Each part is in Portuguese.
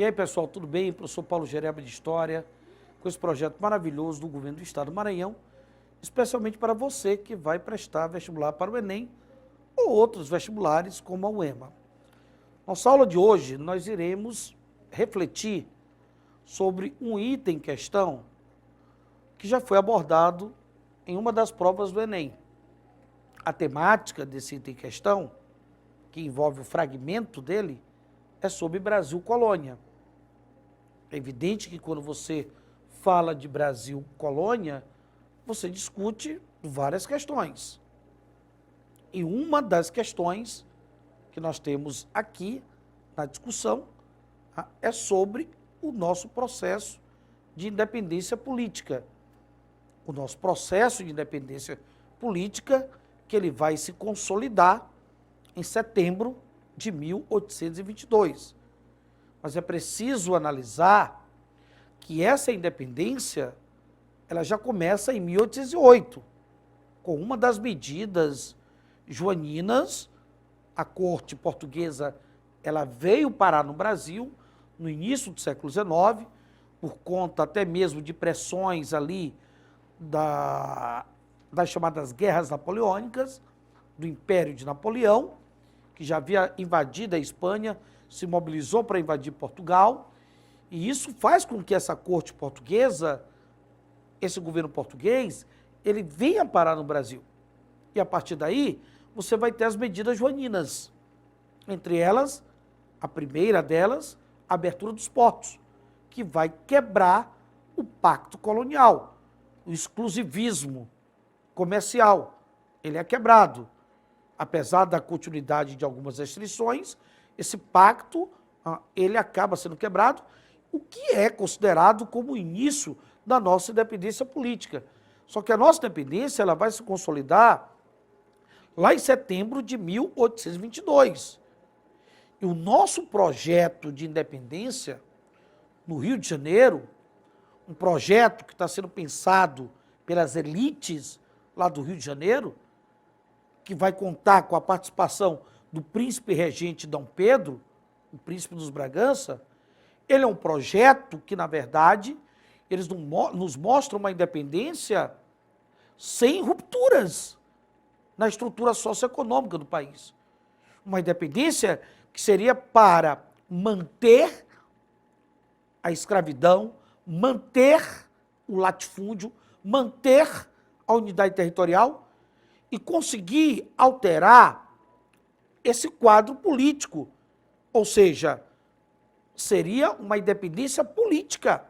E aí, pessoal, tudo bem? Professor Paulo Gereba de História, com esse projeto maravilhoso do Governo do Estado do Maranhão, especialmente para você que vai prestar vestibular para o Enem ou outros vestibulares como a UEMA. Nossa aula de hoje, nós iremos refletir sobre um item em questão que já foi abordado em uma das provas do Enem. A temática desse item em questão, que envolve o fragmento dele, é sobre Brasil Colônia. É evidente que quando você fala de Brasil Colônia, você discute várias questões. E uma das questões que nós temos aqui na discussão é sobre o nosso processo de independência política. O nosso processo de independência política, que ele vai se consolidar em setembro de 1822. Mas é preciso analisar que essa independência ela já começa em 1808, com uma das medidas joaninas. A corte portuguesa ela veio parar no Brasil no início do século XIX, por conta até mesmo de pressões ali das chamadas guerras napoleônicas, do Império de Napoleão, que já havia invadido a Espanha, se mobilizou para invadir Portugal, e isso faz com que essa corte portuguesa, esse governo português, ele venha parar no Brasil. E a partir daí, você vai ter as medidas joaninas. Entre elas, a primeira delas, a abertura dos portos, que vai quebrar o pacto colonial, o exclusivismo comercial. Ele é quebrado. Apesar da continuidade de algumas restrições, esse pacto ele acaba sendo quebrado, o que é considerado como o início da nossa independência política. Só que a nossa independência ela vai se consolidar lá em setembro de 1822. E o nosso projeto de independência no Rio de Janeiro, um projeto que está sendo pensado pelas elites lá do Rio de Janeiro, que vai contar com a participação do príncipe regente Dom Pedro, o príncipe dos Bragança, ele é um projeto que, na verdade, eles nos mostram uma independência sem rupturas na estrutura socioeconômica do país. Uma independência que seria para manter a escravidão, manter o latifúndio, manter a unidade territorial e conseguir alterar esse quadro político. Ou seja, seria uma independência política,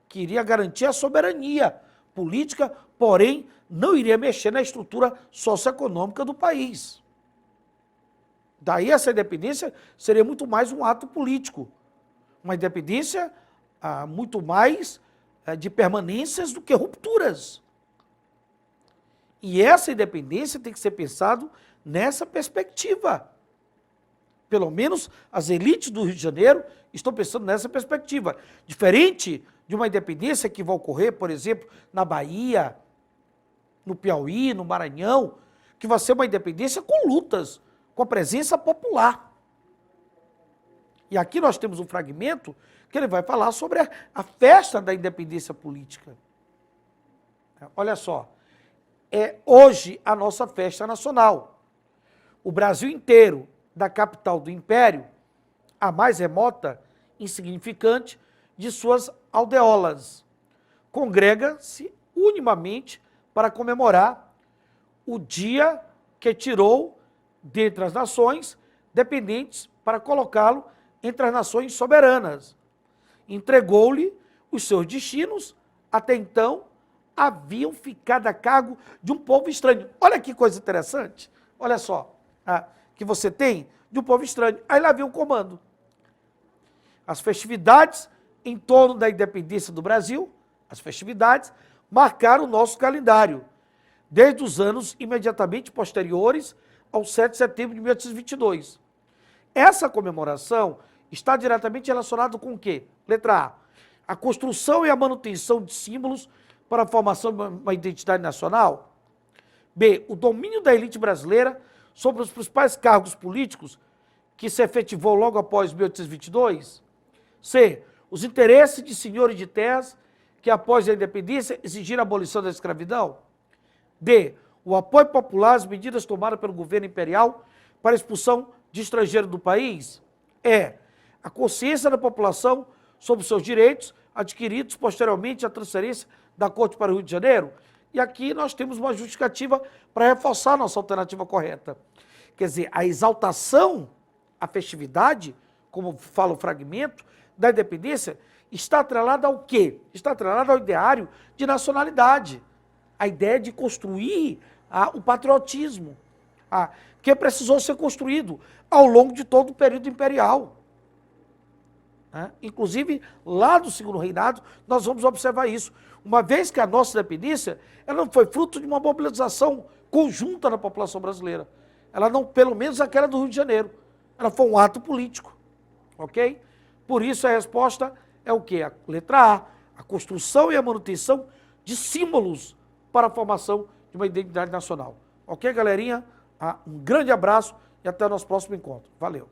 que iria garantir a soberania política, porém não iria mexer na estrutura socioeconômica do país. Daí essa independência seria muito mais um ato político, uma independência muito mais de permanências do que rupturas. E essa independência tem que ser pensado nessa perspectiva. Pelo menos as elites do Rio de Janeiro estão pensando nessa perspectiva. Diferente de uma independência que vai ocorrer, por exemplo, na Bahia, no Piauí, no Maranhão, que vai ser uma independência com lutas, com a presença popular. E aqui nós temos um fragmento que ele vai falar sobre a festa da independência política. Olha só, é hoje a nossa festa nacional. O Brasil inteiro, da capital do Império, a mais remota, insignificante, de suas aldeolas, congrega-se unimamente para comemorar o dia que tirou dentre as nações dependentes para colocá-lo entre as nações soberanas. Entregou-lhe os seus destinos, até então haviam ficado a cargo de um povo estranho. Olha que coisa interessante, olha só, que você tem de um povo estranho. Aí lá vem o comando. As festividades em torno da independência do Brasil, as festividades marcaram o nosso calendário, desde os anos imediatamente posteriores ao 7 de setembro de 1822. Essa comemoração está diretamente relacionada com o quê? Letra A construção e a manutenção de símbolos para a formação de uma identidade nacional. B, o domínio da elite brasileira sobre os principais cargos políticos que se efetivou logo após 1822. C. Os interesses de senhores de terras que, após a independência, exigiram a abolição da escravidão. D. O apoio popular às medidas tomadas pelo governo imperial para a expulsão de estrangeiros do país. E. A consciência da população sobre os seus direitos adquiridos posteriormente à transferência da Corte para o Rio de Janeiro. E aqui nós temos uma justificativa para reforçar a nossa alternativa correta. Quer dizer, a exaltação, a festividade, como fala o fragmento, da independência, está atrelada ao quê? Está atrelada ao ideário de nacionalidade. A ideia de construir o patriotismo, que precisou ser construído ao longo de todo o período imperial. Inclusive, lá do Segundo Reinado, nós vamos observar isso. Uma vez que a nossa independência, ela não foi fruto de uma mobilização conjunta da população brasileira. Ela não, pelo menos aquela do Rio de Janeiro. Ela foi um ato político, ok? Por isso a resposta é o quê? A letra A, a construção e a manutenção de símbolos para a formação de uma identidade nacional. Ok, galerinha? Um grande abraço e até o nosso próximo encontro. Valeu!